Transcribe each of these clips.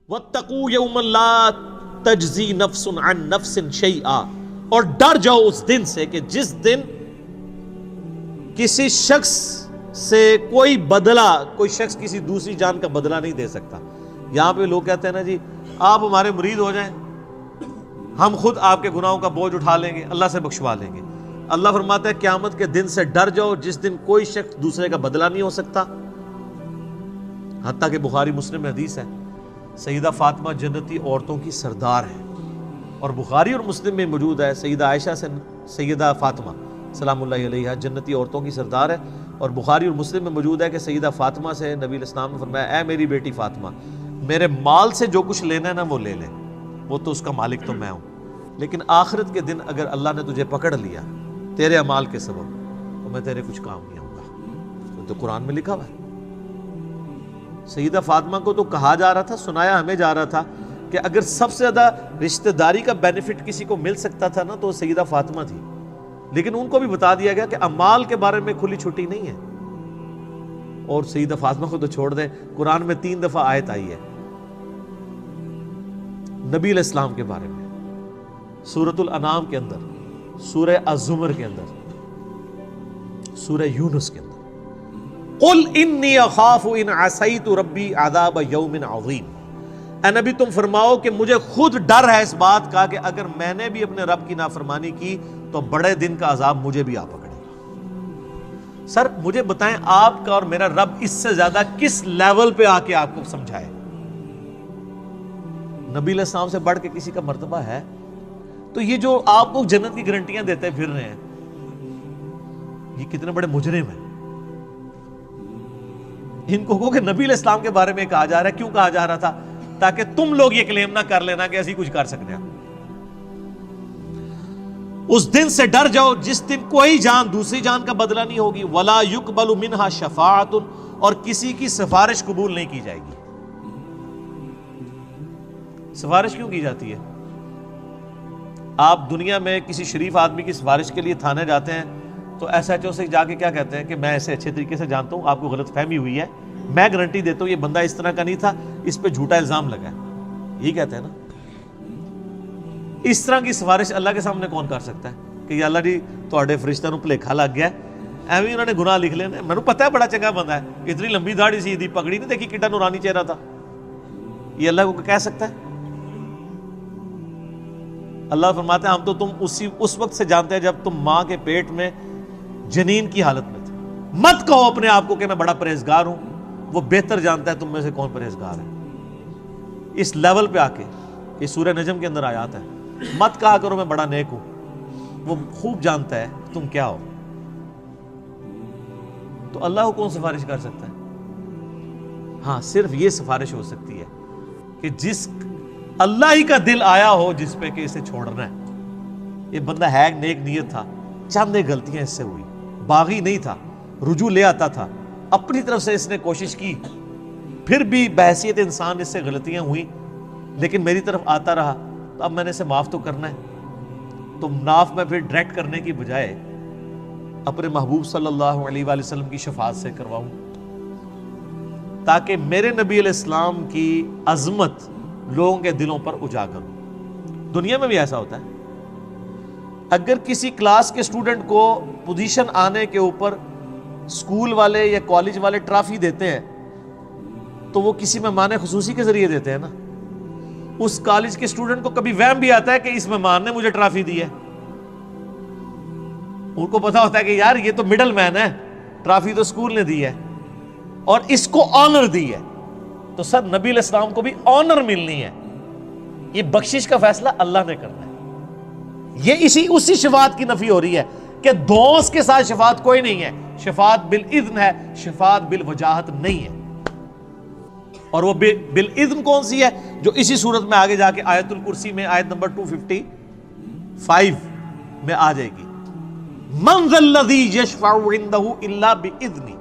وَاتَّقُوا يَوْمًا لَا تَجْزِي نَفْسٌ عَن نَفْسٍ شَيْئًا، اور ڈر جاؤ اس دن سے کہ جس دن کسی شخص سے کوئی شخص کسی دوسری جان کا بدلہ نہیں دے سکتا۔ یہاں پہ لوگ کہتے ہیں نا جی آپ ہمارے مرید ہو جائیں، ہم خود آپ کے گناہوں کا بوجھ اٹھا لیں گے، اللہ سے بخشوا لیں گے۔ اللہ فرماتا ہے قیامت کے دن سے ڈر جاؤ جس دن کوئی شخص دوسرے کا بدلہ نہیں ہو سکتا۔ حتیٰ کہ بخاری مسلم میں حدیث ہے، سیدہ فاطمہ جنتی عورتوں کی سردار ہے، اور بخاری اور مسلم میں موجود ہے سیدہ عائشہ سے سیدہ فاطمہ سلام اللہ علیہا جنتی عورتوں کی سردار ہے، اور بخاری اور مسلم میں موجود ہے کہ سیدہ فاطمہ سے نبی علیہ السلام نے فرمایا اے میری بیٹی فاطمہ، میرے مال سے جو کچھ لینا ہے نا وہ لے لے، وہ تو اس کا مالک تو میں ہوں، لیکن آخرت کے دن اگر اللہ نے تجھے پکڑ لیا تیرے اعمال کے سبب تو میں تیرے کچھ کام نہیں آؤں گا۔ تو قرآن میں لکھا ہوا ہے۔ سیدہ فاطمہ کو تو کہا جا رہا تھا، سنایا ہمیں جا رہا تھا کہ اگر سب سے زیادہ رشتہ داری کا بینیفٹ کسی کو مل سکتا تھا نا تو سیدہ فاطمہ تھی، لیکن ان کو بھی بتا دیا گیا کہ اعمال کے بارے میں کھلی چھٹی نہیں ہے۔ اور سیدہ فاطمہ کو تو چھوڑ دیں، قرآن میں 3 دفعہ آیت آئی ہے نبی علیہ السلام کے بارے میں، سورۃ الانعام کے اندر، سورہ الزمر کے اندر، سورہ یونس کے اندر، قل انی اخاف ان عصیت ربی عذاب یوم عظیم۔ اے نبی تم فرماؤ کہ مجھے خود ڈر ہے اس بات کا کہ اگر میں نے بھی اپنے رب کی نافرمانی کی تو بڑے دن کا عذاب مجھے بھی آ پکڑے گا۔ سر مجھے بتائیں آپ کا اور میرا رب اس سے زیادہ کس لیول پہ آ کے آپ کو سمجھائے؟ نبی علیہ السلام سے بڑھ کے کسی کا مرتبہ ہے؟ تو یہ جو آپ کو جنت کی گارنٹیاں دیتے پھر رہے ہیں، یہ کتنے بڑے مجرم ہیں۔ ان کو کہ نبی علیہ السلام کے بارے میں کہا جا رہا ہے، کیوں کہا جا رہا تھا؟ تاکہ تم لوگ یہ کلیم نہ کر لینا کہ ایسی کچھ کر سکتے ہیں۔ اس دن سے ڈر جاؤ جس دن کوئی جان دوسری جان کا بدلہ نہیں ہوگی، ولا یقبل منہا شفاعت، اور کسی کی سفارش قبول نہیں کی جائے گی۔ سفارش کیوں کی جاتی ہے؟ آپ دنیا میں کسی شریف آدمی کی سفارش کے لیے تھانے جاتے ہیں تو ایس ایچ او سے جا کے کیا کہتے ہیں کہ میں اسے اچھے طریقے سے جانتا ہوں، آپ کو غلط فہمی ہوئی ہے، میں گارنٹی دیتا ہوں یہ بندہ اس طرح کا نہیں تھا، اس پہ جھوٹا الزام لگا ہے، یہی کہتے ہیں نا۔ اس طرح کی سفارش اللہ کے سامنے کون کر سکتا ہے کہ یا اللہ جی تواڈے فرشتہ نوں بھلیکھا لگ گیا، ایویں انہوں نے گناہ لکھ لینے، مینوں پتہ ہے بڑا چنگا بندہ ہے، اتنی لمبی داڑھی سی دی، پگڑی نہیں دیکھی کڈا نورانی چہرہ تھا، یہ اللہ کو کہہ سکتا ہے؟ اللہ فرماتا ہے ہم تو تم اس وقت سے جانتے ہیں جب تم ماں کے پیٹ میں جنین کی حالت میں تھے۔ مت کہو اپنے آپ کو کہ میں بڑا پرہیزگار ہوں، وہ بہتر جانتا ہے تم میں سے کون پرہیزگار ہے۔ اس لیول پہ آ کے یہ سورہ نجم کے اندر آیات ہے، مت کہا کرو میں بڑا نیک ہوں، وہ خوب جانتا ہے تم کیا ہو۔ تو اللہ کو کون سفارش کر سکتا ہے؟ ہاں صرف یہ سفارش ہو سکتی ہے کہ جس اللہ ہی کا دل آیا ہو جس پہ کہ اسے چھوڑنا ہے۔ یہ بندہ ہے نیک نیت تھا، چند غلطیاں اس سے ہوئی، باغی نہیں تھا، رجوع لے آتا تھا، اپنی طرف سے اس نے کوشش کی، پھر بھی بحیثیت انسان اس سے غلطیاں ہوئیں، لیکن میری طرف آتا رہا، تو اب میں نے اسے معاف تو کرنا ہے۔ تو معاف میں پھر ڈائریکٹ کرنے کی بجائے اپنے محبوب صلی اللہ علیہ وآلہ وسلم کی شفاعت سے کرواؤں، تاکہ میرے نبی علیہ السلام کی عظمت لوگوں کے دلوں پر اجاگر ہو۔ دنیا میں بھی ایسا ہوتا ہے، اگر کسی کلاس کے اسٹوڈنٹ کو پوزیشن آنے کے اوپر اسکول والے یا کالج والے ٹرافی دیتے ہیں تو وہ کسی مہمان خصوصی کے ذریعے دیتے ہیں نا۔ اس کالج کے اسٹوڈنٹ کو کبھی وہم بھی آتا ہے کہ اس مہمان نے مجھے ٹرافی دی ہے، ان کو پتا ہوتا ہے کہ یار یہ تو مڈل مین ہے، ٹرافی تو اسکول نے دی ہے اور اس کو آنر دی ہے، تو سر نبی علیہ السلام کو بھی آنر ملنی ہے۔ یہ بخشش کا فیصلہ اللہ نے کرنا ہے۔ یہ اسی شفاعت کی نفی ہو رہی ہے کہ دوست کے ساتھ شفاعت کوئی نہیں ہے، شفاعت بالاذن ہے، شفاعت بالوجاہت نہیں ہے۔ اور وہ بالاذن کون سی ہے؟ جو اسی صورت میں آگے جا کے آیت الکرسی میں آیت نمبر 255 میں آ جائے گی، من ذا الذی یشفع عندہ الا باذنہ،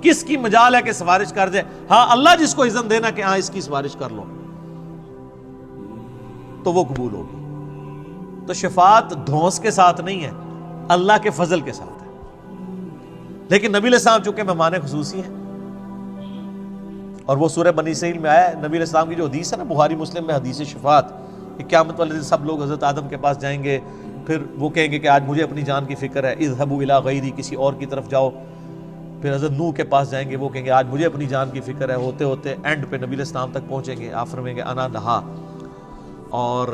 کس کی مجال ہے کہ سفارش کر جائے؟ ہاں اللہ جس کو اذن دینا کہ ہاں اس کی سفارش کر لو تو وہ قبول ہوگی۔ تو شفاعت دھونس کے ساتھ نہیں ہے، اللہ کے فضل کے ساتھ ہے۔ لیکن نبی علیہ السلام چونکہ مہمان خصوصی ہیں، اور وہ سورہ بنی اسرائیل میں آیا ہے، نبی علیہ السلام کی جو حدیث ہے نا بخاری مسلم میں، حدیث شفاعت، کہ قیامت والے دن سب لوگ حضرت آدم کے پاس جائیں گے، پھر وہ کہیں گے کہ آج مجھے اپنی جان کی فکر ہے، اذهبوا الی غیری، کسی اور کی طرف جاؤ. پھر حضرت نوح کے پاس جائیں گے، وہ کہیں گے آج مجھے اپنی جان کی فکر ہے. ہوتے ہوتے اینڈ پہ نبی علیہ السلام تک پہنچیں گے، آپ فرمائیں گے انا لہا، اور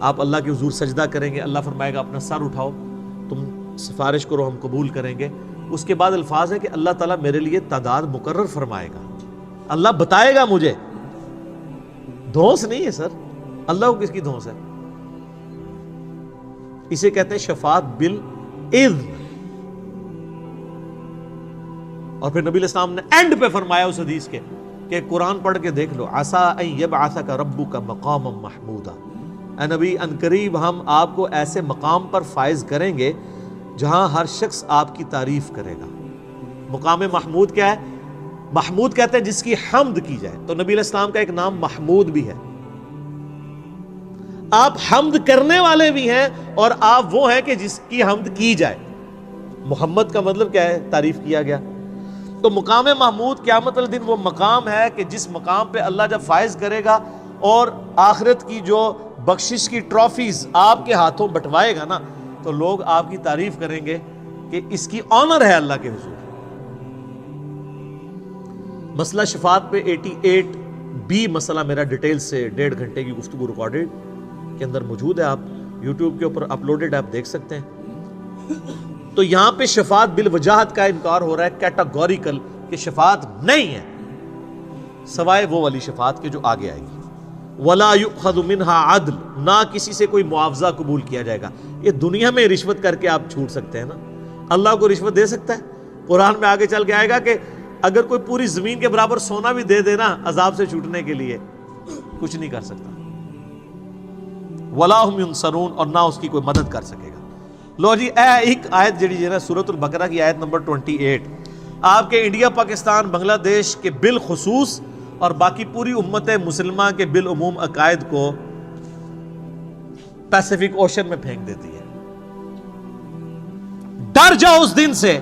آپ اللہ کے حضور سجدہ کریں گے. اللہ فرمائے گا اپنا سر اٹھاؤ، تم سفارش کرو، ہم قبول کریں گے. اس کے بعد الفاظ ہے کہ اللہ تعالیٰ میرے لیے تعداد مقرر فرمائے گا، اللہ بتائے گا مجھے. دھونس نہیں ہے سر، اللہ کو کس کی دھونس ہے؟ اسے کہتے ہیں شفاعت بالاذن. اور پھر نبی علیہ السلام نے اینڈ پہ فرمایا اس حدیث کے کہ قرآن پڑھ کے دیکھ لو، عسیٰ ان یبعثک ربک مقاما محمودا، اے نبی ان قریب ہم آپ کو ایسے مقام پر فائز کریں گے جہاں ہر شخص آپ کی تعریف کرے گا. مقام محمود کیا ہے؟ محمود کہتے ہیں جس کی حمد کی جائے. تو نبی علیہ السلام کا ایک نام محمود بھی ہے، آپ حمد کرنے والے بھی ہیں، اور آپ وہ ہیں کہ جس کی حمد کی جائے. محمد کا مطلب کیا ہے؟ تعریف کیا گیا. تو مقام محمود قیامت والے دن وہ مقام ہے کہ جس مقام پہ اللہ جب فائز کرے گا اور آخرت کی جو بخشش کی ٹرافیز آپ کے ہاتھوں بٹوائے گا نا، تو لوگ آپ کی تعریف کریں گے کہ اس کی آنر ہے اللہ کے حضور. مسئلہ شفاعت پہ 88B مسئلہ میرا ڈیٹیل سے 1.5 گھنٹے کی گفتگو ریکارڈڈ کے اندر موجود ہے، آپ یوٹیوب کے اوپر اپلوڈڈ آپ دیکھ سکتے ہیں. تو یہاں پہ شفاعت بالوجاہت کا انکار ہو رہا ہے، کیٹاگوریکل، کہ شفاعت نہیں ہے سوائے وہ والی شفاعت کے جو آگے آئے گی. وَلَا يُؤْخَذُ مِنْهَا عَدْلٌ، نہ کسی سے کوئی معاوضہ قبول کیا جائے گا. یہ دنیا میں رشوت کر کے آپ چھوٹ سکتے ہیں نا، اللہ کو رشوت دے سکتا ہے؟ قرآن میں آگے چل کے آئے گا کہ اگر کوئی پوری زمین کے برابر سونا بھی دے دینا عذاب سے چھوٹنے کے لیے، کچھ نہیں کر سکتا. وَلَا هُمْ يُنصَرُونَ، اور نہ اس کی کوئی مدد کر سکے گا. لو جی، ایک آیت جڑی ہے نا سورۃ البقرہ کی آیت نمبر 28، آپ کے انڈیا، پاکستان، بنگلہ دیش کے بالخصوص اور باقی پوری امت مسلمہ کے بالعموم عقائد کو پیسیفک اوشن میں پھینک دیتی ہے. ڈر جاؤ اس دن سے،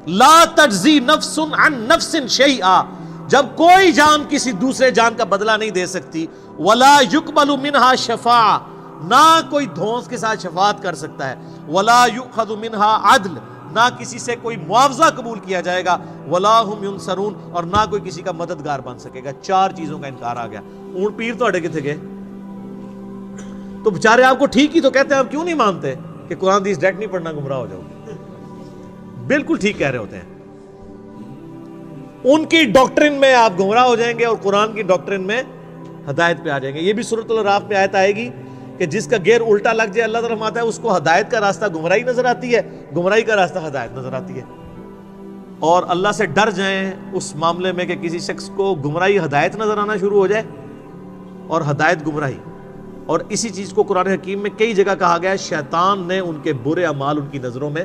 لا تجزی نفس عن نفس شیئا، جب کوئی جان کسی دوسرے جان کا بدلہ نہیں دے سکتی. ولا یقبل منہا شفاعہ، نہ کوئی دھونس کے ساتھ شفاعت کر سکتا ہے. ولا یؤخذ منہا عدل، نہ کسی سے کوئی معاوضہ قبول کیا جائے گا. ولا ہم ینصرون، اور نہ کوئی کسی کا مددگار بن سکے گا. 4 چیزوں کا انکار آ گیا. اونٹ پیر تو اڑے کتنے گئے؟ تو بےچارے آپ کو ٹھیک ہی تو کہتے ہیں، آپ کیوں نہیں مانتے کہ قرآن دیس ڈیٹ نہیں پڑھنا گمراہ ہو جاؤ گے؟ بالکل ٹھیک کہہ رہے ہوتے ہیں. ان کی ڈاکٹرن میں آپ گمراہ ہو جائیں گے اور قرآن کی ڈاکٹرن میں ہدایت پہ آ جائیں گے. یہ بھی سورۃ الاعراف میں آیت آئے گی کہ جس کا گیئر الٹا لگ جائے، اللہ تعالیٰ فرماتا ہے اس کو ہدایت کا راستہ گمراہی نظر آتی ہے، گمراہی کا راستہ ہدایت نظر آتی ہے. اور اللہ سے ڈر جائیں اس معاملے میں کہ کسی شخص کو گمراہی ہدایت نظر آنا شروع ہو جائے اور ہدایت گمراہی. اور اسی چیز کو قرآن حکیم میں کئی جگہ کہا گیا ہے، شیطان نے ان کے برے اعمال ان کی نظروں میں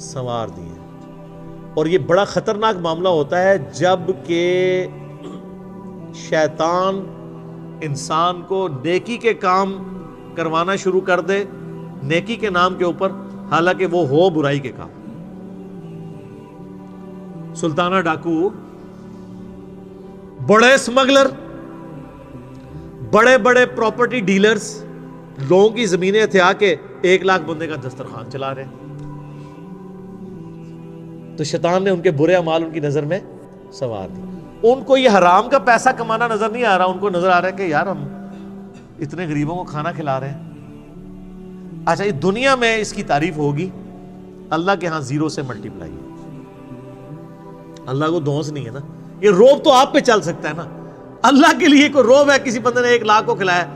سنوار دیے. اور یہ بڑا خطرناک معاملہ ہوتا ہے جب کہ شیطان انسان کو نیکی کے کام کروانا شروع کر دے نیکی کے نام کے اوپر، حالانکہ وہ ہو برائی کے کام. سلطانہ ڈاکو، بڑے اسمگلر، بڑے بڑے پراپرٹی ڈیلرز لوگوں کی زمینیں ہتھیا کے 1 لاکھ بندے کا دسترخوان چلا رہے ہیں. تو شیطان نے ان کے برے اعمال ان کی نظر میں سنوار دی. ان کو یہ حرام کا پیسہ کمانا نظر نہیں آ رہا، ان کو نظر آ رہا ہے کہ یار ہم اتنے غریبوں کو کھانا کھلا رہے ہیں. اچھا، یہ دنیا میں اس کی تعریف ہوگی، اللہ کے ہاں 0 سے ملٹیپلائی. اللہ کو دھونس نہیں ہے نا. یہ روب تو آپ پہ چل سکتا ہے نا، اللہ کے لیے کوئی روب ہے کسی بندے نے 1 لاکھ کو کھلایا؟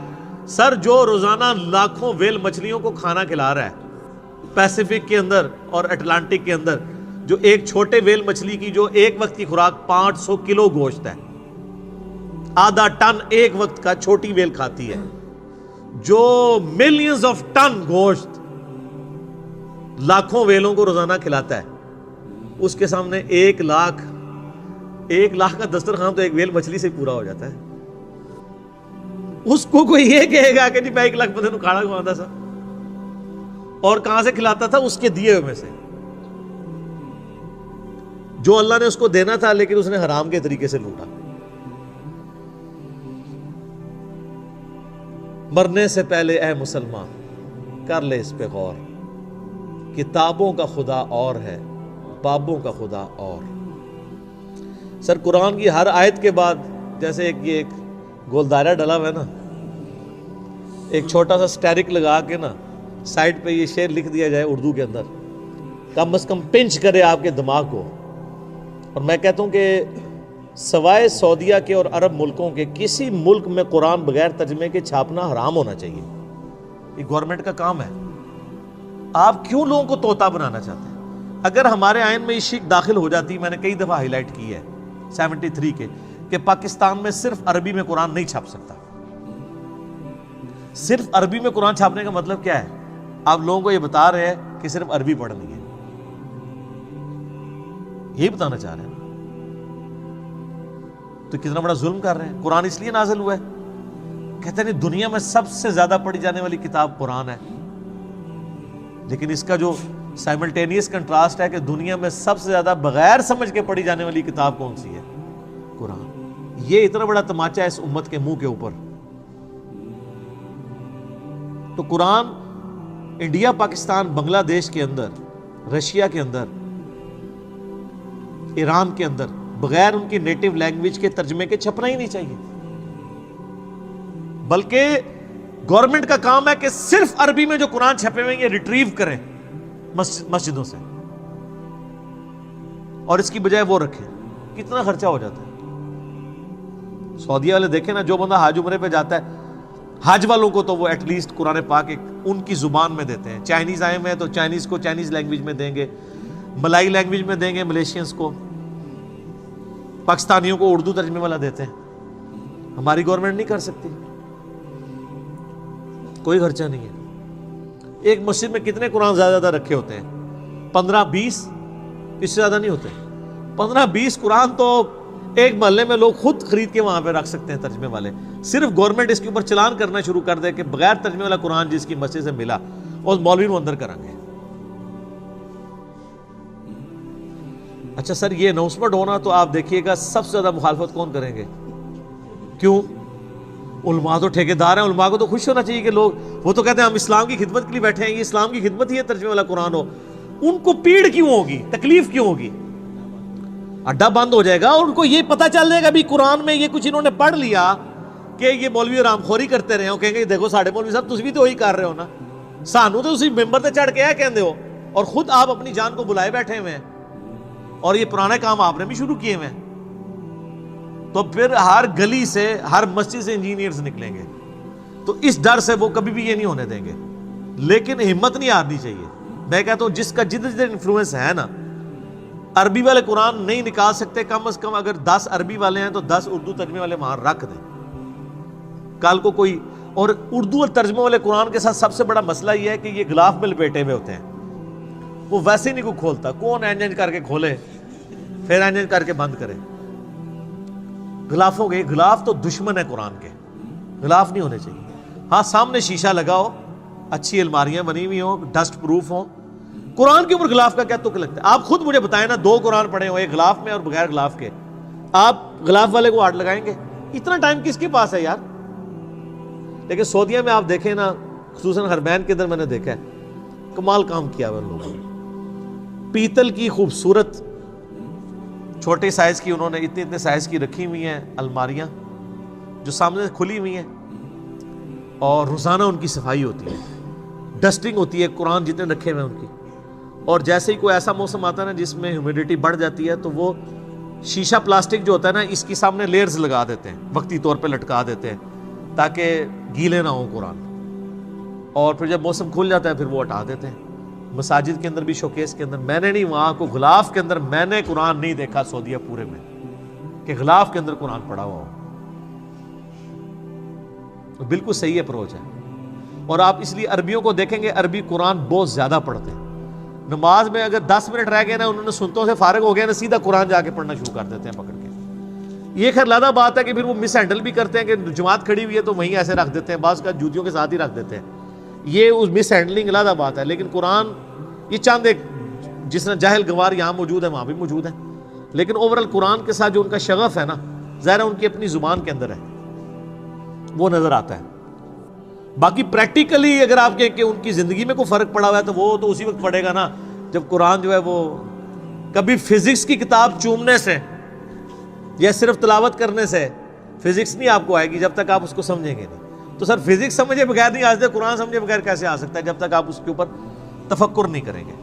سر، جو روزانہ لاکھوں ویل مچھلیوں کو کھانا کھلا رہا ہے پیسیفک کے اندر اور اٹلانٹک کے اندر، جو ایک چھوٹے ویل مچھلی کی جو ایک وقت کی خوراک 500 کلو گوشت ہے، آدھا ٹن ایک وقت کا چھوٹی ویل کھاتی ہے، جو ملینز آف ٹن گوشت لاکھوں ویلوں کو روزانہ کھلاتا ہے، اس کے سامنے 1 لاکھ کا دسترخوان تو ایک ویل مچھلی سے پورا ہو جاتا ہے. اس کو کوئی یہ کہے گا کہ جی میں 1 لاکھ بندے کو کھانا کھواتا تھا، اور کہاں سے کھلاتا تھا؟ اس کے دیے ہوئے میں سے، جو اللہ نے اس کو دینا تھا لیکن اس نے حرام کے طریقے سے لوٹا. مرنے سے پہلے اے مسلمان کر لے اس پہ غور، کتابوں کا خدا اور ہے، بابوں کا خدا اور۔ سر قرآن کی ہر آیت کے بعد جیسے ایک گول دائرہ ڈلا ہوا ہے نا، ایک چھوٹا سا سٹیرک لگا کے نا سائڈ پہ یہ شعر لکھ دیا جائے اردو کے اندر، کم از کم پنچ کرے آپ کے دماغ کو۔ اور میں کہتا ہوں کہ سوائے سعودیہ کے اور عرب ملکوں کے کسی ملک میں قرآن بغیر ترجمے کے چھاپنا حرام ہونا چاہیے۔ یہ گورنمنٹ کا کام ہے۔ آپ کیوں لوگوں کو طوطا بنانا چاہتے ہیں؟ اگر ہمارے آئین میں یہ شک داخل ہو جاتی، میں نے کئی دفعہ ہائی لائٹ کی ہے 73 کے، کہ پاکستان میں صرف عربی میں قرآن نہیں چھاپ سکتا۔ صرف عربی میں قرآن چھاپنے کا مطلب کیا ہے؟ آپ لوگوں کو یہ بتا رہے ہیں کہ صرف عربی پڑھنی ہے، یہی بتانا چاہ رہے ہیں۔ تو کتنا بڑا ظلم کر رہے ہیں۔ قرآن اس لیے نازل ہوا ہے، کہتے ہیں دنیا میں سب سے زیادہ پڑھی جانے والی کتاب قرآن ہے، لیکن اس کا جو سائملٹینیس کنٹراسٹ ہے کہ دنیا میں سب سے زیادہ بغیر سمجھ کے پڑھی جانے والی کتاب کون سی ہے؟ قرآن۔ یہ اتنا بڑا تماچا ہے اس امت کے منہ کے اوپر۔ تو قرآن انڈیا، پاکستان، بنگلہ دیش کے اندر، رشیا کے اندر، ایران کے اندر بغیر ان کی نیٹو لینگویج کے ترجمے کے چھپنا ہی نہیں چاہیے، بلکہ گورنمنٹ کا کام ہے کہ صرف عربی میں جو قرآن چھپے ہوئے ہیں یہ ریٹریو کریں مسجدوں سے، اور اس کی بجائے وہ رکھیں۔ کتنا خرچہ ہو جاتا ہے۔ سعودیہ والے دیکھیں نا، جو بندہ حج عمرے پہ جاتا ہے، حج والوں کو تو وہ ایٹ لیسٹ قرآن پاک ان کی زبان میں دیتے ہیں۔ چائنیز آئے ہوئے ہیں تو چائنیز کو چائنیز لینگویج میں دیں گے، ملائی لینگویج میں دیں گے ملیشینز کو، پاکستانیوں کو اردو ترجمے والا دیتے ہیں۔ ہماری گورنمنٹ نہیں کر سکتی، کوئی خرچہ نہیں ہے۔ ایک مسجد میں کتنے قرآن زیادہ رکھے ہوتے ہیں؟ 15-20، اس سے زیادہ نہیں ہوتے۔ 15-20 قرآن تو ایک محلے میں لوگ خود خرید کے وہاں پہ رکھ سکتے ہیں ترجمے والے۔ صرف گورنمنٹ اس کے اوپر چلان کرنا شروع کر دے کہ بغیر ترجمے والا قرآن جس کی مسجد سے ملا اس مولوی کو اندر کریں گے۔ اچھا سر، یہ اناؤنسمنٹ ہونا تو آپ دیکھیے گا سب سے زیادہ مخالفت کون کریں گے؟ کیوں؟ علماء تو ٹھیکیدار ہیں، علماء کو تو خوش ہونا چاہیے کہ لوگ، وہ تو کہتے ہیں ہم اسلام کی خدمت کے لیے بیٹھے ہیں، یہ اسلام کی خدمت ہی ہے ترجمے والا قرآن ہو۔ ان کو پیڑ کیوں ہوگی، تکلیف کیوں ہوگی؟ اڈا بند ہو جائے گا اور ان کو یہ پتہ چل جائے گا بھی قرآن میں یہ کچھ انہوں نے پڑھ لیا کہ یہ مولوی رام خوری کرتے رہے ہو، کہیں گے دیکھو ساڑھے مولوی صاحب تسی بھی تو وہی کر رہے ہو نا، سانو تو اسی ممبر تے چڑھ کے ہے کہندے ہو، اور خود آپ اپنی جان کو بلائے بیٹھے ہوئے ہیں، اور یہ پرانے کام آپ نے بھی شروع کیے ہوئے ہیں۔ تو پھر ہر گلی سے، ہر مسجد سے انجینئرز نکلیں گے، تو اس ڈر سے وہ کبھی بھی یہ نہیں ہونے دیں گے۔ لیکن ہمت نہیں ہارنی چاہیے۔ میں کہتا ہوں جس کا جدھر انفلوئنس ہے نا، عربی والے قرآن نہیں نکال سکتے، کم از کم اگر 10 عربی والے ہیں تو 10 اردو ترجمے والے وہاں رکھ دیں۔ کل کو کوئی، اور اردو اور ترجمے والے قرآن کے ساتھ سب سے بڑا مسئلہ یہ ہے کہ یہ غلاف میں لپیٹے ہوئے ہوتے ہیں، وہ ویسے نہیں کو کھولتا، کون اینج کر کے کھولے پھر اینج کر کے بند کرے۔ غلافوں کے، غلاف تو دشمن ہے قرآن کے، غلاف نہیں ہونے چاہیے۔ ہاں سامنے شیشہ لگا ہو، اچھی الماریاں بنی ہوئی ہوں، ڈسٹ پروف ہوں۔ قرآن کے اوپر غلاف کا کیا تک لگتا ہے؟ آپ خود مجھے بتائیں نا، 2 قرآن پڑھے ہو، ایک غلاف میں اور بغیر غلاف کے، آپ غلاف والے کو ہاتھ لگائیں گے؟ اتنا ٹائم کس کے پاس ہے یار؟ لیکن سعودیہ میں آپ دیکھیں نا، خصوصاً حرمین کے اندر میں نے دیکھا ہے، کمال کام کیا ہوا ان لوگوں نے۔ پیتل کی خوبصورت چھوٹے سائز کی انہوں نے اتنے سائز کی رکھی ہوئی ہیں الماریاں جو سامنے سے کھلی ہوئی ہیں، اور روزانہ ان کی صفائی ہوتی ہے، ڈسٹنگ ہوتی ہے، قرآن جتنے رکھے ہوئے ہیں ان کی۔ اور جیسے ہی کوئی ایسا موسم آتا ہے نا جس میں ہیومیڈیٹی بڑھ جاتی ہے تو وہ شیشہ پلاسٹک جو ہوتا ہے نا، اس کی سامنے لیئرز لگا دیتے ہیں، وقتی طور پہ لٹکا دیتے ہیں تاکہ گیلے نہ ہوں قرآن، اور پھر جب موسم کھل جاتا ہے پھر وہ ہٹا دیتے ہیں۔ مساجد کے اندر بھی، شوکیس کے اندر، میں نے نہیں، وہاں کو غلاف کے اندر میں نے قرآن نہیں دیکھا سعودیہ پورے میں کہ غلاف کے اندر قرآن پڑھا ہوا ہو۔ بالکل صحیح اپروچ ہے۔ اور آپ اس لیے عربیوں کو دیکھیں گے، عربی قرآن بہت زیادہ پڑھتے ہیں۔ نماز میں اگر 10 منٹ رہ گئے نا، انہوں نے سنتوں سے فارغ ہو گیا نا، سیدھا قرآن جا کے پڑھنا شروع کر دیتے ہیں پکڑ کے۔ یہ خیر لادہ بات ہے کہ پھر وہ مس ہینڈل بھی کرتے ہیں کہ جماعت کھڑی ہوئی ہے تو وہیں ایسے رکھ دیتے ہیں، بعض کا جوتیوں کے ساتھ ہی رکھ دیتے ہیں، یہ اس مس ہینڈلنگ لادہ بات ہے۔ لیکن قرآن یہ چاند ایک، جس طرح جاہل گوار یہاں موجود ہے وہاں بھی موجود ہے، لیکن اوورال قرآن کے ساتھ جو ان کا شغف ہے نا، ظاہر ہے ان کی اپنی زبان کے اندر ہے، وہ نظر آتا ہے۔ باقی پریکٹیکلی اگر آپ کہیں کہ ان کی زندگی میں کوئی فرق پڑا ہوا ہے تو وہ تو اسی وقت پڑے گا نا جب قرآن جو ہے وہ کبھی فزکس کی کتاب چومنے سے یا صرف تلاوت کرنے سے فزکس نہیں آپ کو آئے گی جب تک آپ اس کو سمجھیں گے نہیں. تو سر فزکس سمجھے بغیر نہیں آ سکتے, قرآن سمجھے بغیر کیسے آ سکتا ہے جب تک آپ اس کے اوپر تفکر نہیں کریں گے.